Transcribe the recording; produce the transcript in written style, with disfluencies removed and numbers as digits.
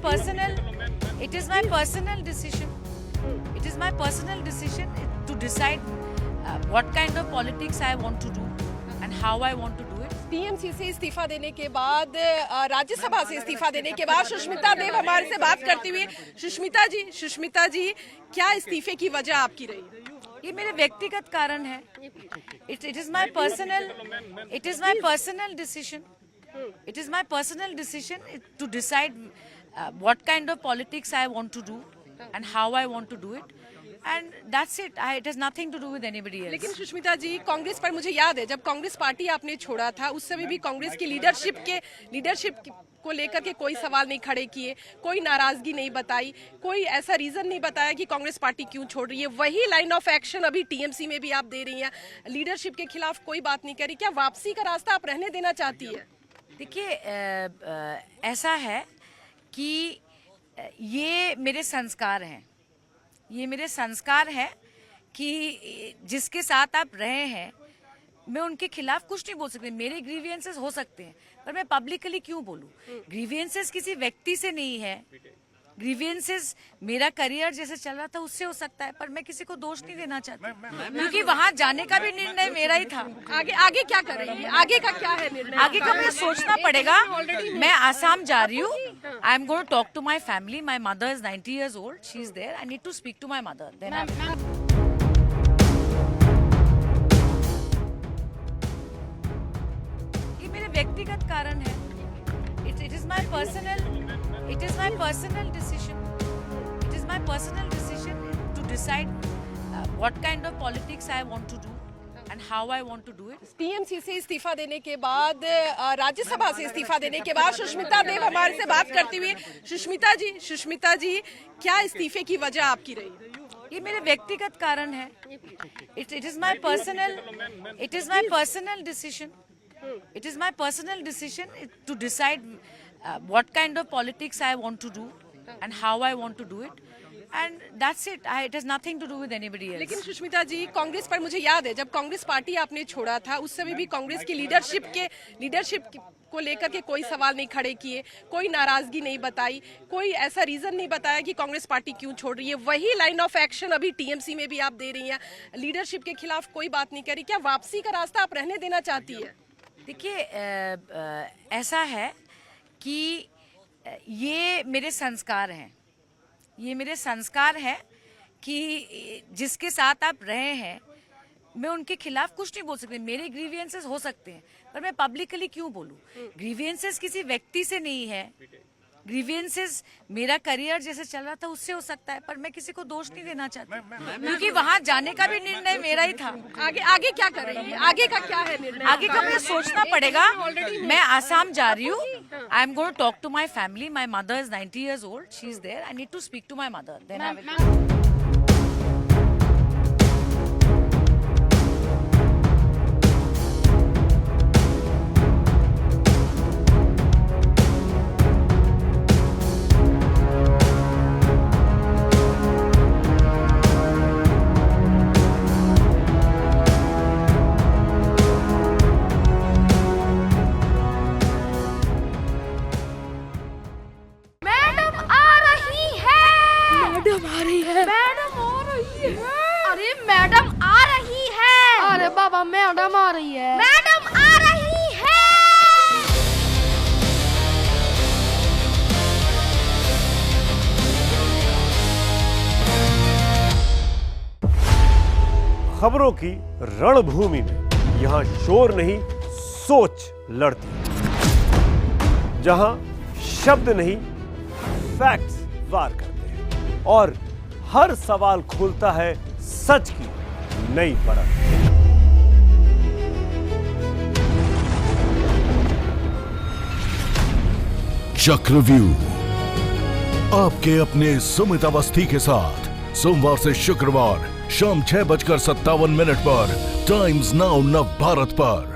personal decision. It is my personal decision to decide what kind of politics I want to do and how I want to do it. TMC से इस्तीफा देने के बाद, राज्यसभा से इस्तीफा देने के बाद सुष्मिता देव हमारे से बात करती हुई। सुष्मिता जी, क्या इस्तीफे की वजह आपकी रही? ये मेरे व्यक्तिगत कारण है. It is my personal decision. It is my personal decision to decide what kind of politics I want to do and how I want to do it. And that's it. It has nothing to do with anybody else. लेकिन सुष्मिता जी, कांग्रेस पर मुझे याद है जब Congress party आपने छोड़ा था उस समय भी कांग्रेस की लीडरशिप को लेकर के कोई सवाल नहीं खड़े किए, कोई नाराजगी नहीं बताई, कोई ऐसा रीजन नहीं बताया कि कांग्रेस पार्टी क्यों छोड़ रही है. वही लाइन ऑफ एक्शन अभी टीएमसी में भी आप दे रही हैं. लीडरशिप के खिलाफ कोई बात नहीं करी. क्या वापसी का रास्ता आप रहने देना चाहती है? देखिए, ऐसा है कि ये मेरे संस्कार हैं. ये मेरे संस्कार है कि जिसके साथ आप रहे हैं मैं उनके खिलाफ कुछ नहीं बोल सकती. मेरे ग्रीवियंसेस हो सकते हैं पर मैं पब्लिकली क्यों बोलूं? ग्रीवियंसेस किसी व्यक्ति से नहीं है. ग्रीवियंसेस मेरा करियर जैसे चल रहा था उससे हो सकता है, पर मैं किसी को दोष नहीं देना चाहती क्योंकि वहां जाने का भी निर्णय मेरा ही था. आगे क्या करेंगे? आगे का क्या है निर्णय? आगे का मुझे सोचना पड़ेगा. मैं आसाम जा रही हूँ. I am going to talk to my family. My mother is 90 years old. She is there. I need to speak to my mother. Then ये मेरे व्यक्तिगत कारण है. It is my personal decision. It is my personal decision to decide what kind of politics I want to do and how I want to do it. TMC से इस्तीफा देने के बाद, राज्यसभा से इस्तीफा देने के बाद सुष्मिता देव हमारे से बात करती हुई. सुष्मिता जी, क्या इस्तीफे की वजह आपकी रही? ये मेरे व्यक्तिगत कारण है. It is my personal decision. It is my personal decision to decide what kind of politics I want to do and how I want to do it. And that's it. It has nothing to do with anybody else. लेकिन सुष्मिता जी, कांग्रेस पर मुझे याद है जब Congress party आपने छोड़ा था उस समय भी कांग्रेस की लीडरशिप को लेकर के कोई सवाल नहीं खड़े किए, कोई नाराजगी नहीं बताई, कोई ऐसा रीजन नहीं बताया कि कांग्रेस पार्टी क्यों छोड़ रही है. वही लाइन ऑफ एक्शन अभी टीएमसी में भी आप दे रही हैं. लीडरशिप के खिलाफ कोई बात नहीं करी. क्या वापसी का रास्ता आप रहने देना चाहती है? देखिए, ऐसा है कि ये मेरे संस्कार हैं. ये मेरे संस्कार है कि जिसके साथ आप रहे हैं मैं उनके खिलाफ कुछ नहीं बोल सकती. मेरे ग्रीवियंसेस हो सकते हैं पर मैं पब्लिकली क्यों बोलूं? ग्रीवियंसेस किसी व्यक्ति से नहीं है. ग्रीवियंसेस मेरा करियर जैसे चल रहा था उससे हो सकता है, पर मैं किसी को दोष नहीं देना चाहती क्योंकि वहां जाने का भी निर्णय मेरा ही था. आगे क्या करेंगे? आगे का क्या है निर्णय? आगे का मुझे सोचना पड़ेगा. मैं आसाम जा रही हूँ. I am going to talk to my family. My mother is 90 years old. She is there. I need to speak to my mother. Then I will. बाबा मैडम आ रही है. मैडम आ रही है. खबरों की रणभूमि में यहाँ शोर नहीं सोच लड़ती है. जहाँ शब्द नहीं फैक्ट्स वार करते हैं और हर सवाल खोलता है सच की नई परत. चक्रव्यूह आपके अपने सुमित अवस्थी के साथ सोमवार से शुक्रवार शाम 6:57 पर टाइम्स नाउ नव भारत पर.